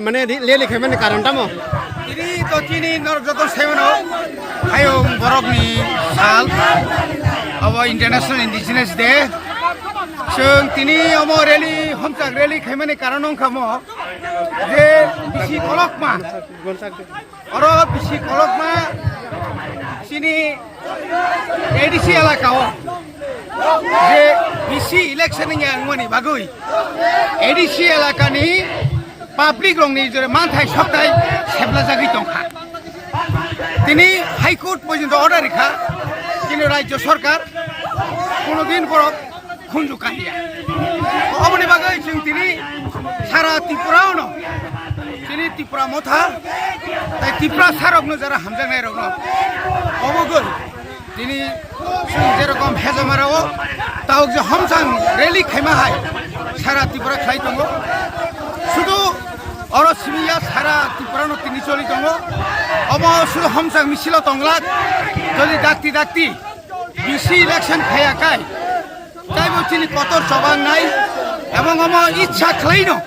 মানে লেলি খাইমানে কারণটা মো ini to kini norjoto semono ayo borokni sal abo international indigenous day sung tini omo rally homchak rally khaimani karon ongkhamo je bisi kolokma oro bisi kolokma sini ADC elakao je bisi election ni angmani bagui ADC elakani public রংনি জোরে মানথাই সপ্তাহে সেবলা জাগি দংখা তিনি high court পর্যন্ত order রেখা কিন্তু রাজ্য সরকার কোনোদিন পর খুঁজু কাহিয়া অবনি বাগাই তিনি সারা ত্রিপুরাও ন তিনি ত্রিপুরা মথা তাই ত্রিপুরা সারকনো যারা হামজানাই রকম অবগল তিনি যেরকম হেজমারাও তাও যে হমসাং রেলি খাইমা হাই সারা ত্রিপুরা খাই দङ শুধু অরো সিমিয়া সারা ত্রিপুরানো তিনি চলি দङ অব শুধু হমসাং মিছিল দংলাক যদি ডাক্তি বিসি ইলেকশন খায়াকাই তাইবো তিনি কত জবান নাই এবং অম ইচ্ছা খাইনো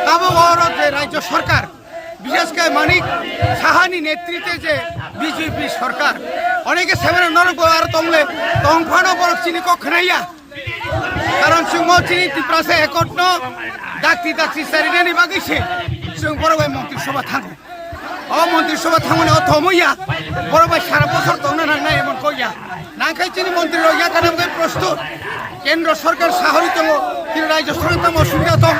তাবো অর যে রাজ্য সরকার বিশেষ করে মানিক সাহানি নেতৃত্বে যে বিজেপি সরকার অনেকে সেভেন নরক আর তংলে তংফানো বরক চিনি কখনাইয়া কারণ সুমো চিনি ত্রিপুরাসে একটন ডাক্তি সারিনানি বাগিছে जों बरबाय मन्त्रिसभा थाङो अ मन्त्रिसभा थांनो थमैया बरबाय सारा बছর दंना नांनाय एमन कइया नांखाय चिनि मन्त्रि रया कानामगे प्रस्तुत केन्द्र सरकार साहरि दङ कि राज्य सरकार दङ असुबिदा दं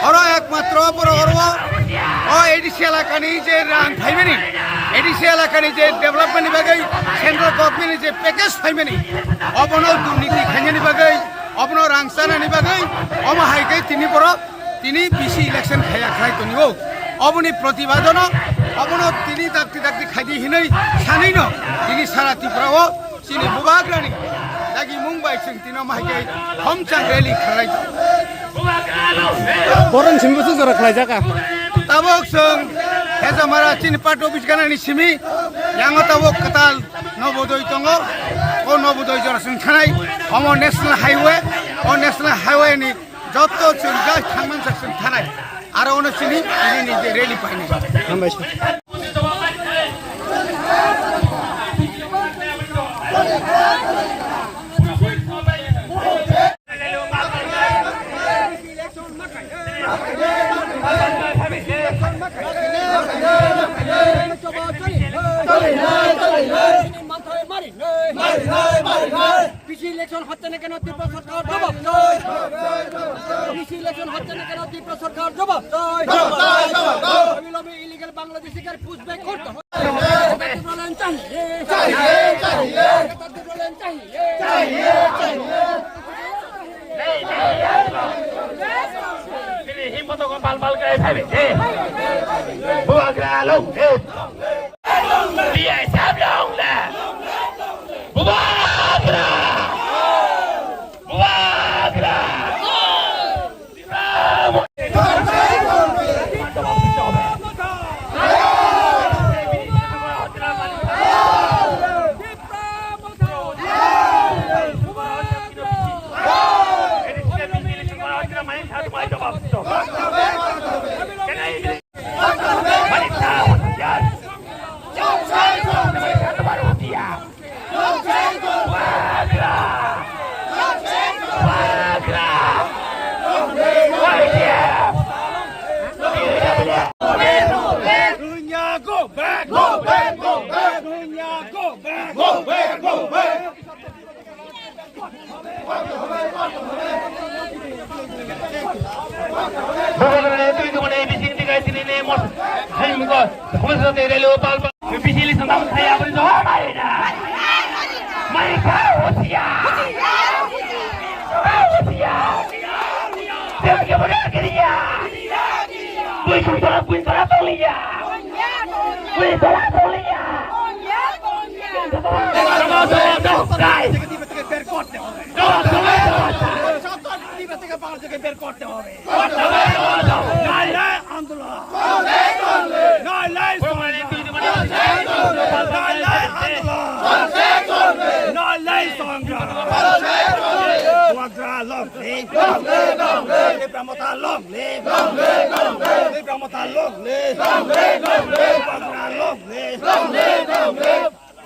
अर एकमात्र बर अरव अ एडिसि एलाकानि जे रां फाइमानि एडिसि एलाकानि जे डेभलपमेन्टनि बागै सेन्ट्रल गभर्नमेन्टनि जे पेकेज फाइमानि अबनो दुर्नीति खायनानि बागै अबनो रां सानानि बागै अम हाइकै तिनि बर তিনি বিসি ইলেকশন খাইয়া খাই তনিও অবনি প্রতিবাদন অবনো তিনি ডাক্তি খাইদি হিनै সানৈন তিনি সারা ত্রিপুরাও চিনি বুবাগ্রানি দাগি মুম্বাই जों तिनो माहिकै हमचां रेली खालाय बरन सिमबो जरा खालाय जाका ताबक जों हेजामारा चिनि पार्ट अफिस गानानि सिमी यांग ताबक कताल नवोदय दङ ओ नवोदय जरा जों थानाय हम नेशनल हाइवे नि যত চুলগা থামান সাকসন থানায় আর অনচিনি তিনি নিজে রেলি পাইনি ইলেকশন হচ্ছে না কেন ত্রিপুরা সরকার জবাব চাই। ইলেকশন হচ্ছে না কেন ত্রিপুরা সরকার জবাব চাই। অবিলম্বে ইলিগাল বাংলাদেশিদের পুষব্যাক করতে হবে।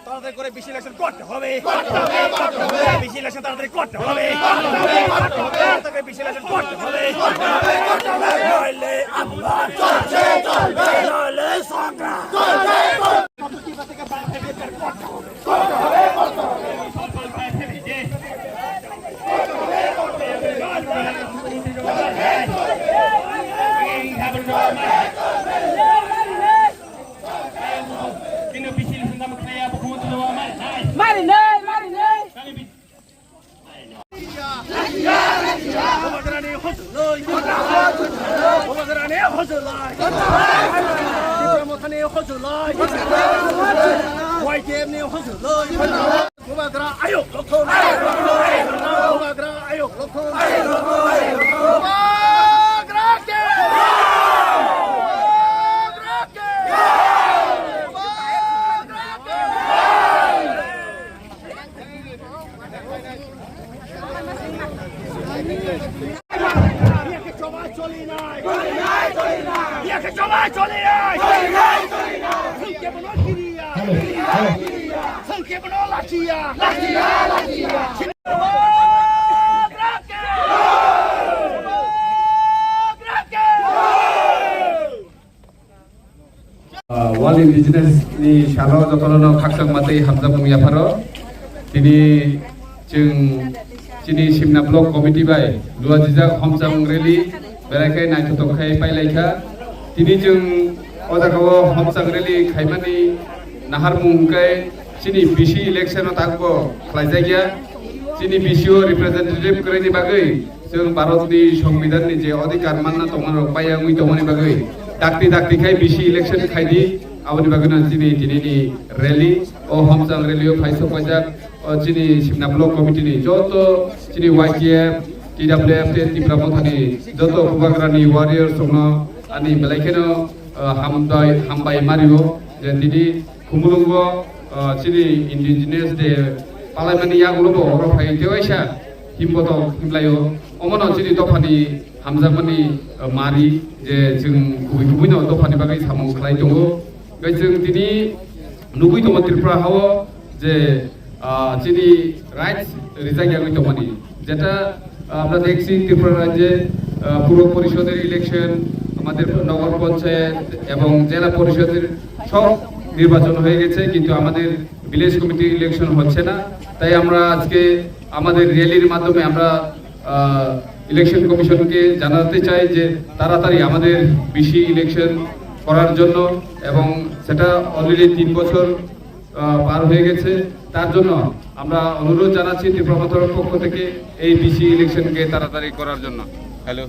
তাড়াতাড়ি করে বেশি ইলেকশন করতে হবে, বেশি ইলেকশন তাড়াতাড়ি করতে হবে, তাড়াতাড়ি বেশি ইলেকশন করতে হবে, নইলে আন্দোলন চলছে চলবে, নইলে সংগ্রাম চলছে World Indigenous ni Shalo Jokono Kakang Mate Hamzah Muyafaro Tini Jeng Cini Simna Blok Komiti Bai Dua Jizak Hamzah Rally Berakai Naik Tutokai Pai Laika Tini Jeng Odakawo Hamzah Rally Kaimani Nahar Mungkai Cini Bisi Election Otagbo Klajagia Cini Bisio Representative Kereni Bagai Jeng Barot di সংবিধান ni je Odikar Manna Tomano Payang Witomani Bagai Dakti dakti kai bisi election kai di awani bagana cini ni rally o hamzang rally o paiso pajak o cini simna blok committee ni joto cini YKF TWF Tripura Mothani joto kubagrani warrior songno ani belaikeno hambai mario je didi kumulungo cini indigenous de palaimani yagulobo oro pai tewaisa himboto himlayo omono cini tofani hamzamani mari je जों गुबै गुबैनो दफानि बागै सामं खालाय दङ बै जों दिनै नुबै दङ त्रिपुरा हाव जे जिनि rights रिजाइया गय दङनि जेटा আমরা দেখছি ত্রিপুরা রাজ্যে পুর পরিষদের ইলেকশন আমাদের নগর পঞ্চায়েত এবং জেলা পরিষদের সব নির্বাচন হয়ে গেছে, কিন্তু আমাদের ভিলেজ কমিটি ইলেকশন হচ্ছে না। তাই আমরা আজকে আমাদের র্যালির মাধ্যমে আমরা ইলেকশন কমিশনকে জানাতে চাই যে তাড়াতাড়ি আমাদের বিসি ইলেকশন করার জন্য, এবং সেটা অলরেডি 3 বছর পার হয়ে গেছে। তার জন্য আমরা অনুরোধ জানাচ্ছি ত্রিপুরা পক্ষ থেকে এই বিসি ইলেকশনকে তাড়াতাড়ি করার জন্য। হ্যালো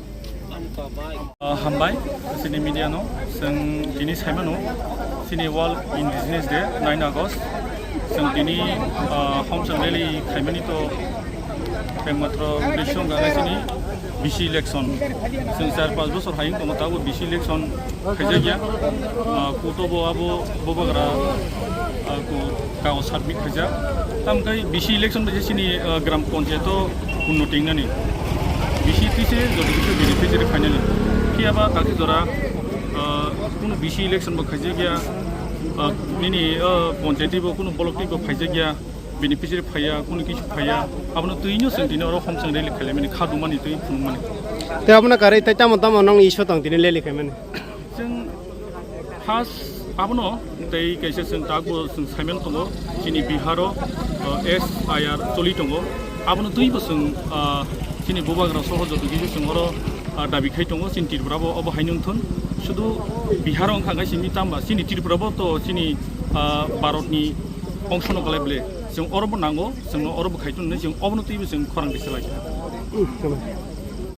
हामबाय जोंनि मिडियानो जों दिनै साइमानो जोंनि वर्ल्ड इंडिजिनियास डे 9 आगस्ट जों दिनै हमसां रेलि खायमानि तो मात्र उद्देश्य गागासिनो बिसि इलेक्शन जों 4-5 बोसोर हायिं दङ दाबो बिसि इलेक्शन खायजा गैया कुटबो आबो बबाग्रा गाव साबमिट खायजा तामखाय बिसि इलेक्शन बायदि जोंनि ग्राम पन्चायत उन्नतिंनानै बिसि तिसे যদি কিছু বেনিফিशियारि फाइनाली कियाबा ताकि जरा কোনো बिसि इलेक्शन बो खायजा गैया निनि पन्चायतनिबो কোনো ब्लकनिबो खायजा गैया बेनिफिशियारि फाया কোনো কিছু फाया आपनो तुइनो जों दिनै आरो हमसां रेलि खालामनानै खादुमानि तुइ फुंमानि তে আপোনাৰ কাৰে তে তাম তাম নং ইস্যু তং দিনে লে লিখাই মানে जों फार्स्ट आपनो दै कैसे जों दागो जों साइमेन दङ जोंनि बिहार SIR चलि दङ आपनो तुइबो जों जोंनि बबाग्रा सहजत गेजेरजों आरो दाबिखाय दङ जोंनि त्रिपुराबो अबहायनोथोन शुधु बिहाराव ओंखारगासिनो तामबा जोंनि त्रिपुराबो तो जोंनि भारतनि अंश नगलायब्ले जों अरबो नांगौ जोंनो अरबो खायथुन जों अबनो तुइबो जों खरां दिसलाय